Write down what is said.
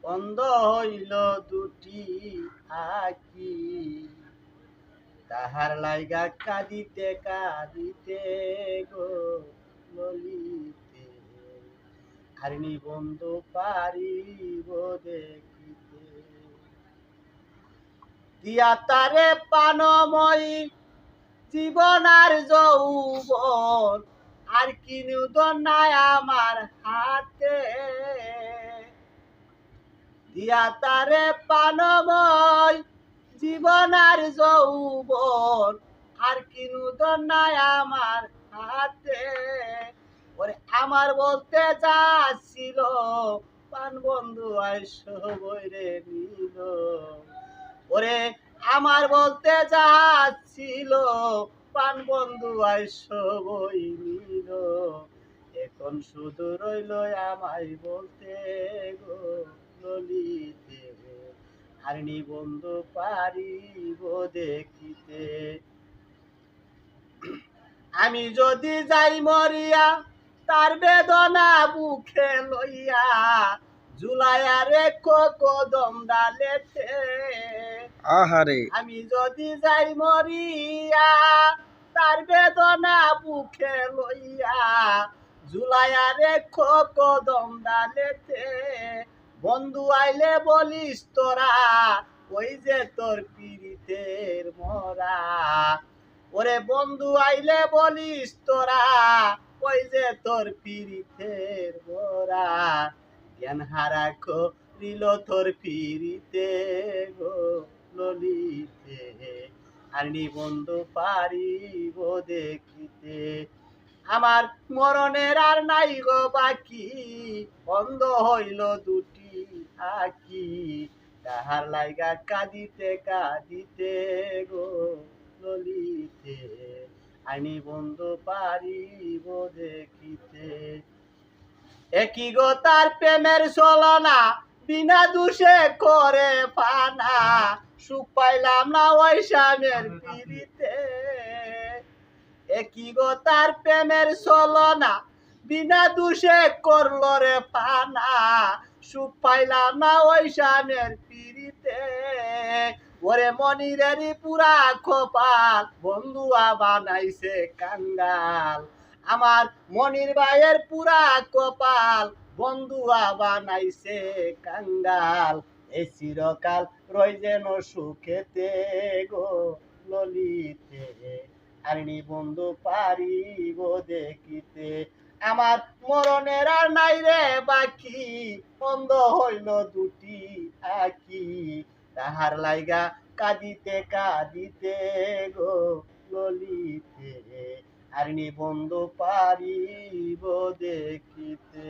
বন্ধ হইল দুটি আঁখি, তাহার লাইগা কাঁদিতে কাঁদিতে গো ললিতে, হারিনি বন্ধু পারিব দেখিতে। দিয়া তারে পানময়ী জীবন আর যৌবন, আর কি নিউদন নাই আমার হাতে। দিয়া তারে পানময় জীবন আর যৌবন, আর কি নিউদন নাই আমার হাতে। ওরে আমার বলতে যাচ্ছিল পান বন্ধু আইসো বইরে নিল। ওরে আমার বলতে যাচ্ছিল পান বন্ধু আইসো বই নিল। এখন শুধু রইল আমায় বলতে গো ললিতে, হারিনি বন্ধু পারিব দেখিতে। আমি যদি যাই মরিয়া তার বেদনা বুকে লইয়া, ঝুলাইয়া রেখো কদম ডালেতে। আহারে আমি যদি যাই মরিয়া তার বেদনা বুকে লইয়া, ঝুলাইয়া রেখো কদম ডালেতে। বন্ধু আইলে বলিস তোরা ওই যে তোর পীড়িতের মরা। ওরে বন্ধু আইলে বলিস তোরা ওই যে তোর পীড়িতের মরা। জ্ঞান হারা করিল তোর পীড়িতে গো ললিতে, হারিনি বন্ধু পারিব দেখিতে। আমার মরণের আর নাই গো বাকি, বন্ধ হইল দুটি আঁখি, তাহার লাইগা কাঁদিতে কাঁদিতে গো ললিতে, আইনি বন্ধু পারিব দেখিতে। একই গো তার প্রেমের ছলনা, বিনা দোষে করে পানা, সুখ পাইলাম না ওই স্বামীর পিড়িতে। একই গো তার প্রেমের ছলনা, বিনা দোষে করলো রে পানা, সুখ পাইলাম না ওই স্বামীর পিড়িতে। ওরে মনিরেরই পুরা কপাল, বন্ধুয়া বানাইছে কাঙ্গাল। আমার মনির ভাইয়ের পুরা কপাল, বন্ধুয়া বানাইছে কাঙ্গাল। এই চিরকাল রই যেন সুখেতে গো ললিতে, হারিনি বন্ধু পারিব দেখিতে। আমার মরণের আর নাই রে বাকি, বন্ধ হইল দুটি আঁখি, তাহার লাইগা কাঁদিতে কাঁদিতে গো ললিতে, হারিনি বন্ধু পারিব দেখিতে।